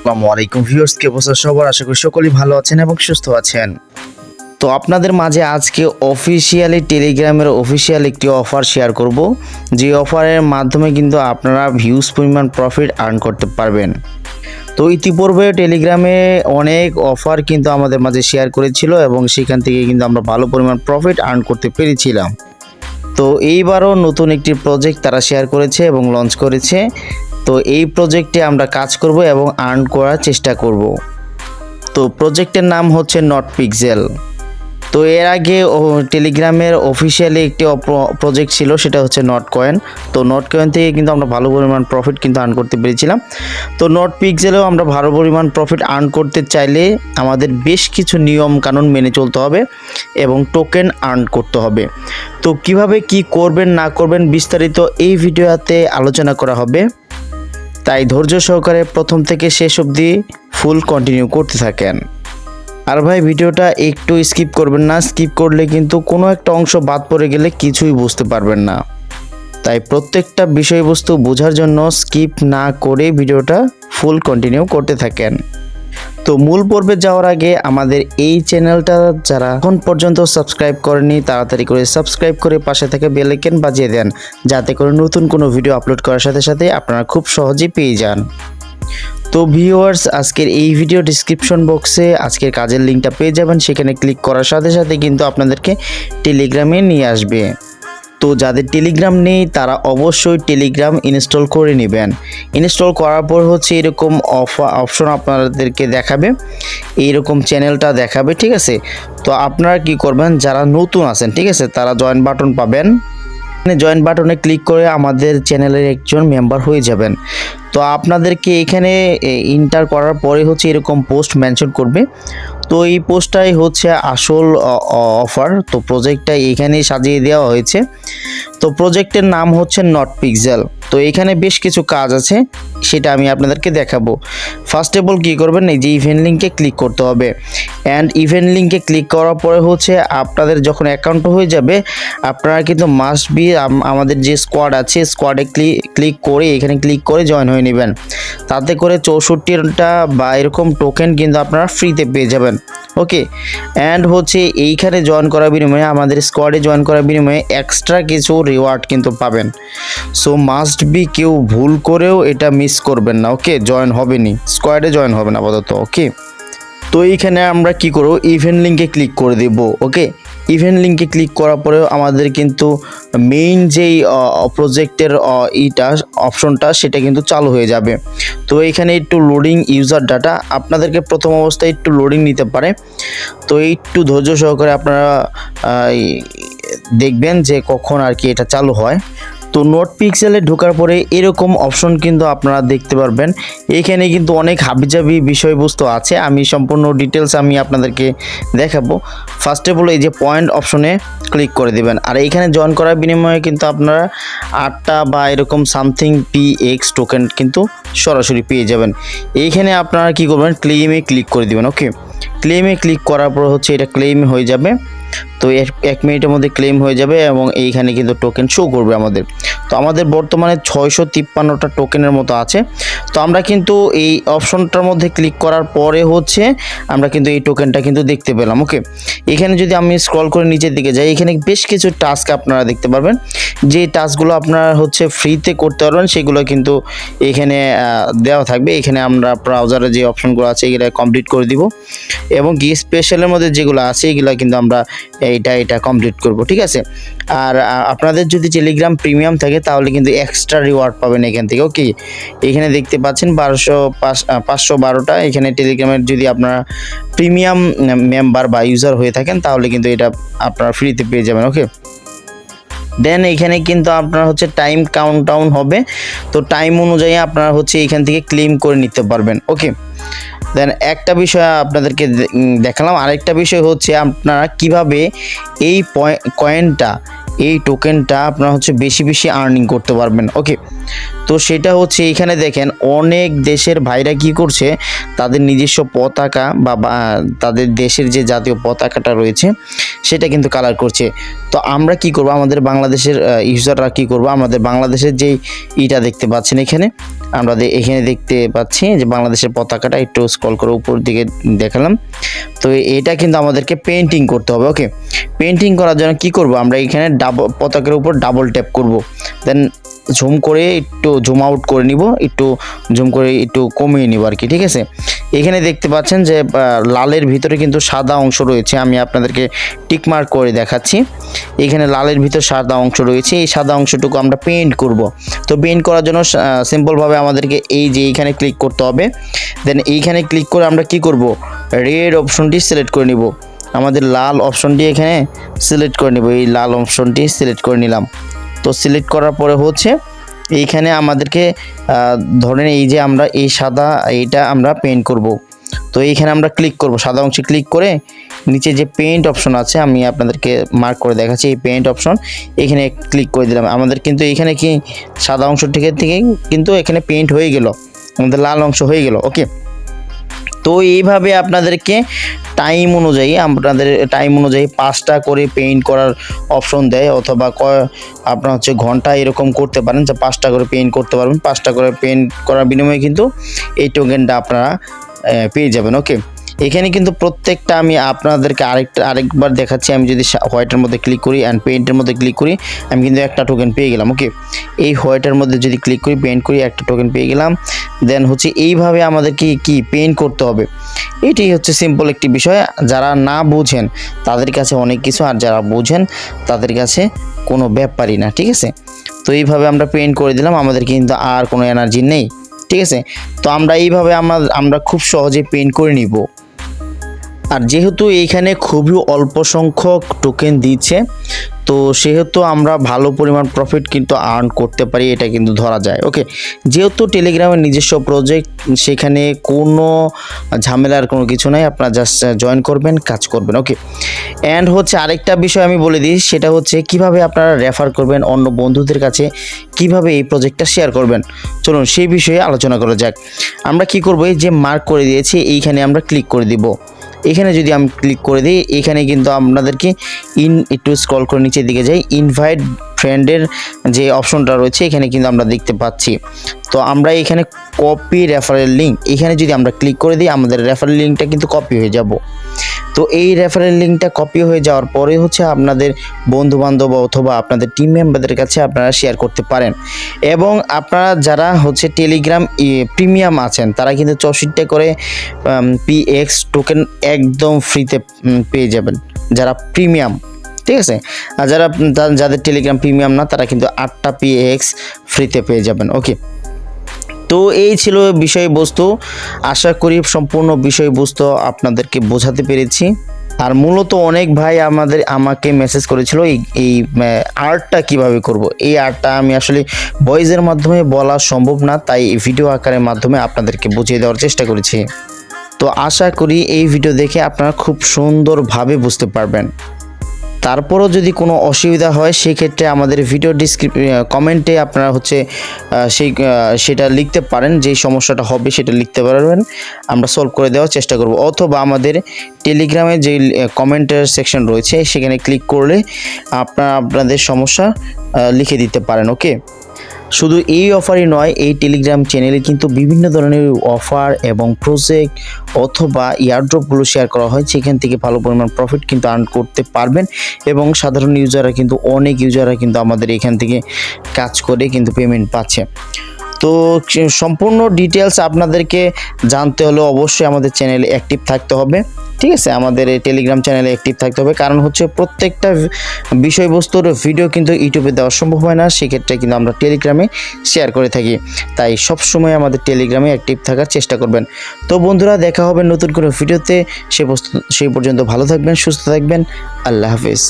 আসসালামু আলাইকুম ভিউয়ার্স, কে অবস্থা সবার? আশা করি সকলেই ভালো আছেন এবং সুস্থ আছেন। তো আপনাদের মাঝে আজকে অফিসিয়ালি টেলিগ্রামের অফিসিয়াল একটি অফার শেয়ার করব, যে অফারের মাধ্যমে কিন্তু আপনারা ভিউজ পরিমাণ প্রফিট আর্ন করতে পারবেন। তো ইতিপূর্বে টেলিগ্রামে অনেক অফার কিন্তু আমাদের মাঝে শেয়ার করেছিল এবং সেখান থেকে কিন্তু আমরা ভালো পরিমাণ প্রফিট আর্ন করতে পেরেছিলাম। তো এইবারও নতুন একটি প্রজেক্ট তারা শেয়ার করেছে এবং লঞ্চ করেছে। তো এই প্রজেক্টে আমরা কাজ করব এবং আর্ন করার চেষ্টা করব। তো প্রজেক্টের নাম হচ্ছে নট পিক্সেল। তো এর আগে টেলিগ্রামের অফিসিয়ালি একটি প্রজেক্ট ছিল, সেটা হচ্ছে নট কয়েন। তো নট কয়েন থেকে কিন্তু আমরা ভালো পরিমাণ প্রফিট কিন্তু আর্ন করতে পেরেছিলাম। তো নট পিক্সেলেও আমরা ভালো পরিমাণ প্রফিট আর্ন করতে চাইলে আমাদের বেশ কিছু নিয়ম কানুন মেনে চলতে হবে এবং টোকেন আর্ন করতে হবে। তো কিভাবে কি করবেন না করবেন বিস্তারিত এই ভিডিওতে আলোচনা করা হবে, তাই ধৈর্য সহকারে প্রথম থেকে শেষ অবধি ফুল কন্টিনিউ করতে থাকেন। আর ভাই, ভিডিওটা একটু স্কিপ করবেন না, স্কিপ করলে কিন্তু কোনো একটা অংশ বাদ পড়ে গেলে কিছুই বুঝতে পারবেন না। তাই প্রত্যেকটা বিষয়বস্তু বোঝার জন্য স্কিপ না করে ভিডিওটা ফুল কন্টিনিউ করতে থাকেন। তো মূল পর্বে যাওয়ার আগে আমাদের এই চ্যানেলটা যারা এখন পর্যন্ত সাবস্ক্রাইব করেনি, তাড়াতাড়ি করে সাবস্ক্রাইব করে পাশে থেকে বেল আইকন বাজিয়ে দেন, যাতে করে নতুন কোনো ভিডিও আপলোড করার সাথে সাথে আপনারা খুব সহজেই পেয়ে যান। তো ভিউয়ার্স, আজকের এই ভিডিও ডিসক্রিপশন বক্সে আজকের কাজের লিঙ্কটা পেয়ে যাবেন। সেখানে ক্লিক করার সাথে সাথে কিন্তু আপনাদেরকে টেলিগ্রামে নিয়ে আসবে। তো যাদের টেলিগ্রাম নেই তারা অবশ্যই টেলিগ্রাম ইনস্টল করে নেবেন। ইনস্টল করার পর হচ্ছে এরকম অপশন আপনাদেরকে দেখাবে, এইরকম চ্যানেলটা দেখাবে, ঠিক আছে। তো আপনারা কি করবেন, যারা নতুন আছেন, ঠিক আছে, তারা জয়েন বাটন পাবেন। জয়েন বাটনে ক্লিক করে আমাদের চ্যানেলের একজন মেম্বার হয়ে যাবেন। তো আপনাদেরকে এখানে এন্টার করার পরে হচ্ছে এরকম পোস্ট মেনশন করবে। তো এই পোস্টটাই হচ্ছে আসল অফার। তো প্রজেক্টটা এখানেই সাজিয়ে দেওয়া হয়েছে। তো প্রজেক্টের নাম হচ্ছে নট পিক্সেল। তো এখানে বেশ কিছু কাজ আছে, সেটা আমি আপনাদেরকে দেখাবো। ফার্স্ট অফ অল কী করবেন, এই যে ইভেন্ট লিঙ্কে ক্লিক করতে হবে। অ্যান্ড ইভেন্ট লিঙ্কে ক্লিক করার পরে হচ্ছে আপনাদের যখন অ্যাকাউন্ট হয়ে যাবে, আপনারা কিন্তু মাস্ট বি আমাদের যে স্কোয়াড আছে, স্কোয়াডে ক্লিক করে এখানে ক্লিক করে জয়েন হয়ে নেবেন। তাতে করে 64টা বা এরকম টোকেন কিন্তু আপনারা ফ্রিতে পেয়ে যাবেন। ওকে, অ্যান্ড হচ্ছে এইখানে জয়েন করার বিনিময়ে, আমাদের স্কোয়াডে জয়েন করার বিনিময়ে এক্সট্রা কিছু রিওয়ার্ড কিন্তু পাবেন। সো মাস্ট বি কেউ ভুল করেও এটা মিস করবেন না। ওকে, জয়েন হবেনি, স্কোয়াডে জয়েন হবেন আপাতত। ওকে, তো এইখানে আমরা কি করব, ইভেন্ট লিঙ্কে ক্লিক করে দেব। ওকে, ইভেন্ট লিঙ্কে ক্লিক করার পরেও আমাদের কিন্তু মেইন যেই প্রজেক্টের অপশনটা সেটা কিন্তু চালু হয়ে যাবে। তো এখানে একটু লোডিং ইউজার ডাটা, আপনাদেরকে প্রথম অবস্থায় একটু লোডিং নিতে পারে। তো একটু ধৈর্য সহকারে আপনারা দেখবেন যে কখন আর কি এটা চালু হয়। তো নট পিক্সেলে ঢোকার পরে এরকম অপশন কিন্তু আপনারা দেখতে পারবেন। এখানে কিন্তু অনেক হাবিজাবি বিষয়বস্তু আছে, আমি সম্পূর্ণ ডিটেলস আমি আপনাদেরকে দেখাবো। ফার্স্ট অফ অল এই যে পয়েন্ট অপশনে ক্লিক করে দেবেন। আর এইখানে জয়েন করার বিনিময়ে কিন্তু আপনারা 8টা বা এরকম সামথিং PX টোকেন কিন্তু সরাসরি পেয়ে যাবেন। এইখানে আপনারা কি করবেন, ক্লেইমে ক্লিক করে দেবেন। ওকে, ক্লেইমে ক্লিক করার পর হচ্ছে এটা ক্লেইম হয়ে যাবে। তো 1 মিনিটের মধ্যে ক্লেম হয়ে যাবে এবং এইখানে কিন্তু টোকেন শো করবে আমাদের। তো আমাদের বর্তমানে 653টা টোকেনের মতো আছে। তো আমরা কিন্তু এই অপশনটার মধ্যে ক্লিক করার পরে হচ্ছে আমরা কিন্তু এই টোকেনটা কিন্তু দেখতে পেলাম। ওকে, এখানে যদি আমি স্ক্রল করে নিচের দিকে যাই, এখানে বেশ কিছু টাস্ক আপনারা দেখতে পারবেন। যে টাস্কগুলো আপনারা হচ্ছে ফ্রিতে করতে পারবেন সেগুলো কিন্তু এখানে দেওয়া থাকবে। এখানে আমরা ব্রাউজারে যে অপশনগুলো আছে এগুলো কমপ্লিট করে দিব এবং কি স্পেশালের মধ্যে যেগুলো আছে এগুলো কিন্তু আমরা এটা কমপ্লিট করব, ঠিক আছে। আর আপনাদের যদি টেলিগ্রাম প্রিমিয়াম থাকে তাহলে কিন্তু এক্সট্রা রিওয়ার্ড পাবেন এখান থেকে। ওকে, এখানে দেখতে পাচ্ছেন 512টা। এখানে টেলিগ্রামের যদি আপনারা প্রিমিয়াম মেম্বার বা ইউজার হয়ে থাকেন তাহলে কিন্তু এটা আপনারা ফ্রিতে পেয়ে যাবেন। ওকে, দেন এখানে কিন্তু আপনার হচ্ছে টাইম কাউন্টডাউন হবে। তো টাইম অনুযায়ী আপনারা হচ্ছে এখান থেকে ক্লেম করে নিতে পারবেন। ওকে, দেন একটা বিষয় আপনাদেরকে দেখালাম। আরেকটা বিষয় হচ্ছে আপনারা কিভাবে এই কয়েনটা এই টোকেনটা আপনারা হচ্ছে বেশি বেশি আর্নিং করতে পারবেন। ওকে, তো সেটা হচ্ছে এখানে দেখেন অনেক দেশের ভাইরা কি করছে, তাদের নিজস্ব পতাকা বা তাদের দেশের যে জাতীয় পতাকাটা রয়েছে সেটা কিন্তু কালার করছে। তো আমরা কি করব, আমাদের বাংলাদেশের ইউজাররা কি করব, আমাদের বাংলাদেশের যেই ইটা দেখতে পাচ্ছেন এখানে, আমরা এখানে দেখতে পাচ্ছি যে বাংলাদেশের পতাকাটা, একটু স্ক্রল করে উপর দিকে দেখালাম। তো এটা কিন্তু আমাদেরকে পেইন্টিং করতে হবে। ওকে, পেইন্টিং করার জন্য কি করব, আমরা এখানে পতাকার উপর ডাবল ট্যাপ করব, দেন জুম করে একটু জুম আউট করে নিব, একটু জুম করে একটু কমিয়ে নিব আর কি। ঠিক আছে, এখানে দেখতে পাচ্ছেন যে লালের ভিতরে কিন্তু সাদা অংশ রয়েছে, আমি আপনাদেরকে টিক মার্ক করে দেখাচ্ছি। এখানে লালের ভিতর সাদা অংশ রয়েছে, এই সাদা অংশটুকু আমরা পেইন্ট করব। তো পেইন্ট করার জন্য সিম্পলভাবে আমাদেরকে এই যে এইখানে ক্লিক করতে হবে, দেন এইখানে ক্লিক করে আমরা কি করব, রেড অপশনটি সিলেক্ট করে নিব, আমাদের লাল অপশনটি এখানে সিলেক্ট করে নিব, এই লাল অপশনটি সিলেক্ট করে নিলাম। তো সিলেক্ট করার পরে হচ্ছে এইখানে আমাদেরকে ধরেন এই যে আমরা এই সাদা এইটা আমরা পেইন্ট করব। তো এইখানে আমরা ক্লিক করব, সাদা অংশে ক্লিক করে নিচে যে পেইন্ট অপশন আছে আমি আপনাদেরকে মার্ক করে দেখাচ্ছি, এই পেইন্ট অপশন এখানে ক্লিক করে দিলাম। আমাদের কিন্তু এখানে কি সাদা অংশ থেকে কিন্তু এখানে পেইন্ট হয়ে গেল, আমাদের লাল অংশ হয়ে গেল। ওকে, তো এইভাবে আপনাদেরকে টাইম অনুযায়ী 5টা করে পেইন্ট করার অপশন দেয়, অথবা আপনার হচ্ছে ঘন্টা এরকম করতে পারেন যে 5টা করে পেইন্ট করতে পারবেন। 5টা করে পেইন্ট করার বিনিময়ে কিন্তু এই টোকেনটা আপনারা পেয়ে যাবেন। ওকে, এখানে কিন্তু প্রত্যেকটা আমি আপনাদেরকে আরেকবার দেখাচ্ছি। আমি যদি হোয়াইটের মধ্যে ক্লিক করি অ্যান্ড পেইন্টের মধ্যে ক্লিক করি, আমি কিন্তু একটা টোকেন পেয়ে গেলাম। ওকে, এই হোয়াইটের মধ্যে যদি ক্লিক করি, পেইন্ট করি, একটা টোকেন পেয়ে গেলাম। দেন হচ্ছে এইভাবে আমাদেরকে কি পেইন্ট করতে হবে, এটাই হচ্ছে সিম্পল একটি বিষয়। যারা না বুঝেন তাদের কাছে অনেক কিছু, আর যারা বুঝেন তাদের কাছে কোনো ব্যাপারই না। ঠিক আছে, তো এইভাবে আমরা পেইন্ট করে দিলাম, আমাদের কিন্তু আর কোনো এনার্জি নেই। ঠিক আছে, তো আমরা এইভাবে আমরা খুব সহজে পেইন্ট করে নিব। আর যেহেতু এইখানে খুবই অল্প সংখ্যক টোকেন দিচ্ছে, তো সেহেতু আমরা ভালো পরিমাণ প্রফিট কিন্তু আর্ন করতে পারি, এটা কিন্তু ধরা যায়। ওকে, যেহেতু টেলিগ্রামের নিজস্ব প্রজেক্ট, সেখানে কোনো ঝামেলার কোনো কিছু নাই, আপনারা জাস্ট জয়েন করবেন, কাজ করবেন। ওকে, অ্যান্ড হচ্ছে আরেকটা বিষয় আমি বলে দিই, সেটা হচ্ছে কিভাবে আপনারা রেফার করবেন অন্য বন্ধুদের কাছে, কিভাবে এই প্রজেক্টটা শেয়ার করবেন। চলুন সেই বিষয়ে আলোচনা করা যাক। আমরা কি করব, এই যে মার্ক করে দিয়েছি এইখানে আমরা ক্লিক করে দিব। এখানে যদি আমি ক্লিক করে দিই, এখানে কিন্তু আপনাদেরকে একটু স্ক্রল করে নিচের দিকে যাই, ইনভাইট ফ্রেন্ডের যে অপশনটা রয়েছে এখানে কিন্তু আমরা দেখতে পাচ্ছি। তো আমরা এখানে কপি রেফারেল লিঙ্ক, এখানে যদি আমরা ক্লিক করে দিই, আমাদের রেফারেল লিঙ্কটা কিন্তু কপি হয়ে যাব। তো এই রেফারেল লিঙ্কটা কপি হয়ে যাওয়ার পরে হচ্ছে আপনাদের বন্ধুবান্ধব অথবা আপনাদের টিম মেম্বারদের কাছে আপনারা শেয়ার করতে পারেন। এবং আপনারা যারা হচ্ছে টেলিগ্রাম প্রিমিয়াম আছেন, তারা কিন্তু 64 করে PX টোকেন একদম ফ্রিতে পেয়ে যাবেন, যারা প্রিমিয়াম। ঠিক আছে, আর যাদের টেলিগ্রাম প্রিমিয়াম না, তারা কিন্তু 8টা PX ফ্রিতে পেয়ে যাবেন। ওকে, তো এই ছিল বিষয়বস্তু। আশা করি সম্পূর্ণ বিষয়বস্তু আপনাদেরকে বোঝাতে পেরেছি। আর মূলত অনেক ভাই আমাকে মেসেজ করেছিল এই আর্টটা কিভাবে করব। এই আর্টটা আমি আসলে ভয়েসের মাধ্যমে বলা সম্ভব না, তাই ভিডিও আকারের মাধ্যমে আপনাদেরকে বুঝিয়ে দেওয়ার চেষ্টা করেছি। তো আশা করি এই ভিডিও দেখে আপনারা খুব সুন্দরভাবে বুঝতে পারবেন। তারপরও যদি কোনো অসুবিধা হয়, সেক্ষেত্রে আমাদের ভিডিও কমেন্টে আপনারা হচ্ছে সেটা লিখতে পারেন, যেই সমস্যাটা হবে সেটা লিখতে পারবেন, আমরা সলভ করে দেওয়ার চেষ্টা করব। অথবা আমাদের টেলিগ্রামে যে কমেন্টের সেকশন রয়েছে সেখানে ক্লিক করলে আপনাদের সমস্যা লিখে দিতে পারেন। ওকে, শুধু এই অফারই নয়, এই টেলিগ্রাম চ্যানেলে কিন্তু বিভিন্ন ধরনের অফার এবং প্রজেক্ট অথবা এয়ারড্রপগুলো শেয়ার করা হয়, সেখান থেকে ভালো পরিমাণ প্রফিট কিন্তু আর্ন করতে পারবেন। এবং সাধারণ ইউজাররা কিন্তু অনেক ইউজাররা কিন্তু আমাদের এখান থেকে কাজ করে কিন্তু পেমেন্ট পাচ্ছে। তো সম্পূর্ণ ডিটেলস আপনাদেরকে জানতে হলে অবশ্যই আমাদের চ্যানেলে অ্যাক্টিভ থাকতে হবে। ঠিক আছে, আমাদের এই টেলিগ্রাম চ্যানেলে অ্যাক্টিভ থাকতে হবে, কারণ হচ্ছে প্রত্যেকটা বিষয়বস্তুর ভিডিও কিন্তু ইউটিউবে দেওয়া সম্ভব হয় না, সেক্ষেত্রে কিন্তু আমরা টেলিগ্রামে শেয়ার করে থাকি। তাই সবসময় আমাদের টেলিগ্রামে অ্যাক্টিভ থাকার চেষ্টা করবেন। তো বন্ধুরা, দেখা হবে নতুন কোনো ভিডিওতে। সেই পর্যন্ত ভালো থাকবেন, সুস্থ থাকবেন। আল্লাহ হাফেজ।